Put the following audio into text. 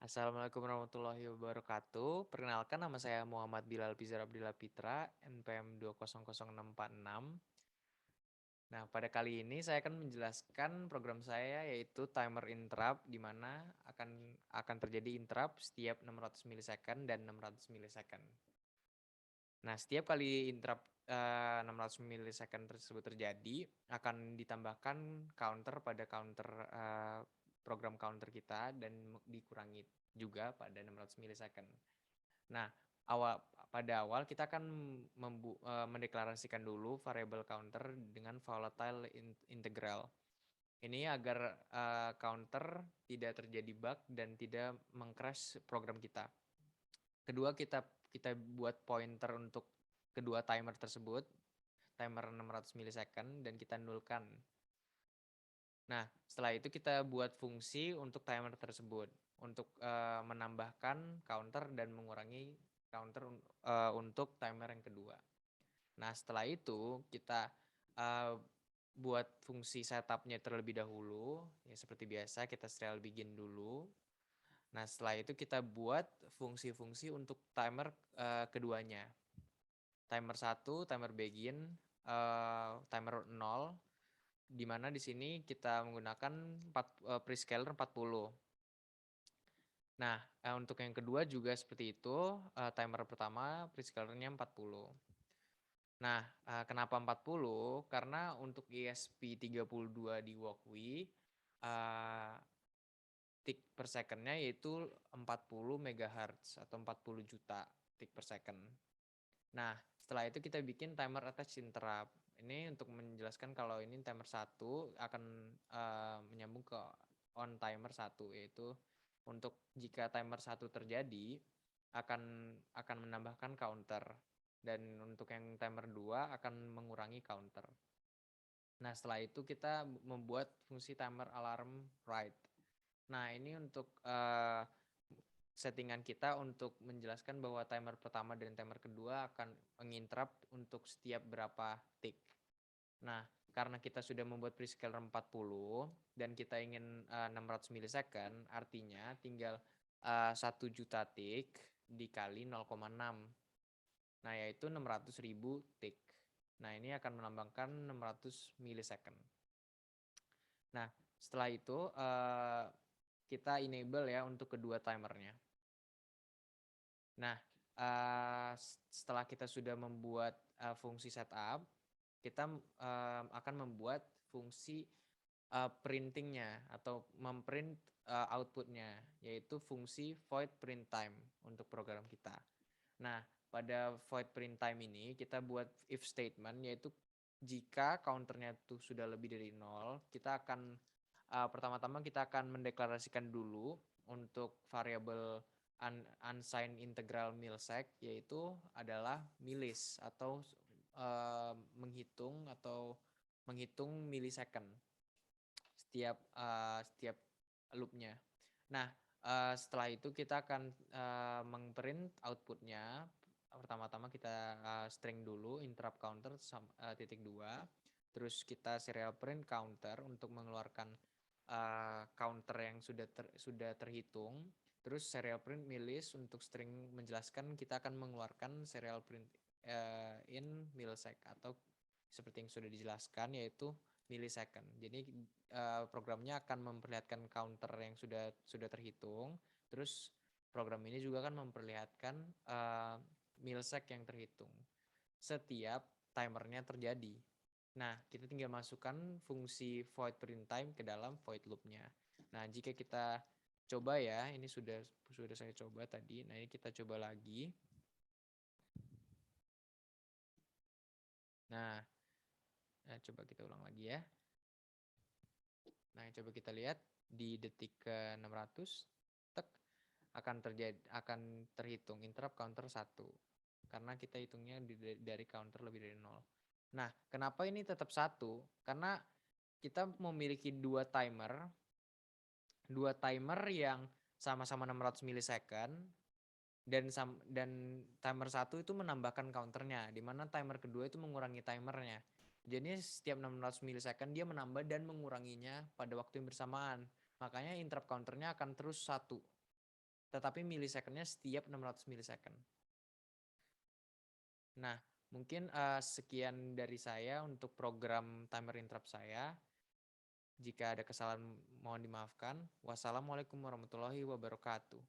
Assalamualaikum warahmatullahi wabarakatuh. Perkenalkan nama saya Muhammad Bilal Bizar Abdillah Pitra, NPM 2000646. Nah, pada kali ini saya akan menjelaskan program saya yaitu timer interrupt di mana akan terjadi interrupt setiap 600 milisecond dan 600 milisecond. Nah, setiap kali interrupt 600 milisecond tersebut terjadi, akan ditambahkan counter pada program counter kita dan dikurangi juga pada 600 milisecond. Nah, pada awal kita akan mendeklarasikan dulu variable counter dengan volatile integral. Ini agar counter tidak terjadi bug dan tidak meng-crash program kita. Kedua, kita buat pointer untuk kedua timer tersebut, timer 600 milisecond, dan kita nulkan. Nah, setelah itu kita buat fungsi untuk timer tersebut untuk menambahkan counter dan mengurangi counter untuk timer yang kedua. Nah, setelah itu kita buat fungsi setupnya terlebih dahulu. Ya, seperti biasa kita serial begin dulu. Nah, setelah itu kita buat fungsi-fungsi untuk timer keduanya. Timer 1, timer begin, timer 0, di mana di sini kita menggunakan prescaler 40. Nah, untuk yang kedua juga seperti itu, timer pertama prescalernya 40. Nah, kenapa 40? Karena untuk ESP32 di Walkway, tick per second-nya yaitu 40 MHz atau 40 juta tick per second. Nah, setelah itu kita bikin timer attach interrupt. Ini untuk menjelaskan kalau ini timer 1 akan menyambung ke on timer 1, yaitu untuk jika timer 1 terjadi akan menambahkan counter, dan untuk yang timer 2 akan mengurangi counter. Nah, setelah itu kita membuat fungsi timer alarm write. Nah, ini untuk settingan kita untuk menjelaskan bahwa timer pertama dan timer kedua akan menginterrupt untuk setiap berapa tick. Nah, karena kita sudah membuat prescaler 40 dan kita ingin 600 milisecond, artinya tinggal 1 juta tick dikali 0,6. Nah, yaitu 600.000 tick. Nah, ini akan melambangkan 600 milisecond. Nah, setelah itu kita enable ya untuk kedua timernya. Nah, setelah kita sudah membuat fungsi setup, kita akan membuat fungsi printingnya atau memprint outputnya, yaitu fungsi void print time untuk program kita. Nah, pada void print time ini kita buat if statement, yaitu jika counternya itu sudah lebih dari 0, kita akan pertama-tama kita akan mendeklarasikan dulu untuk variabel unsigned integral milsec, yaitu adalah milis atau menghitung milisecond setiap loopnya. Nah, setelah itu kita akan mengprint outputnya. Pertama-tama kita string dulu interrupt counter titik 2, terus kita serial print counter untuk mengeluarkan counter yang sudah terhitung, terus serial print milis untuk string menjelaskan kita akan mengeluarkan serial print in milsec atau seperti yang sudah dijelaskan yaitu millisecond. Jadi programnya akan memperlihatkan counter yang sudah terhitung, terus program ini juga akan memperlihatkan milsec yang terhitung setiap timernya terjadi. Nah, kita tinggal masukkan fungsi void print time ke dalam void loop-nya. Nah, jika kita coba ya, ini sudah saya coba tadi. Nah, ini kita coba lagi. Nah, coba kita ulang lagi ya. Nah, coba kita lihat di detik ke 600, tek, akan terhitung interrupt counter 1. Karena kita hitungnya dari counter lebih dari 0. Nah, kenapa ini tetap 1? Karena kita memiliki dua timer yang sama-sama 600 milisecond dan timer 1 itu menambahkan counternya, di mana timer kedua itu mengurangi timernya. Jadi setiap 600 milisecond dia menambah dan menguranginya pada waktu yang bersamaan. Makanya interrupt counternya akan terus 1. tetapi milisecond-nya setiap 600 milisecond. Nah, mungkin sekian dari saya untuk program timer interrupt saya. Jika ada kesalahan mohon dimaafkan. Wassalamualaikum warahmatullahi wabarakatuh.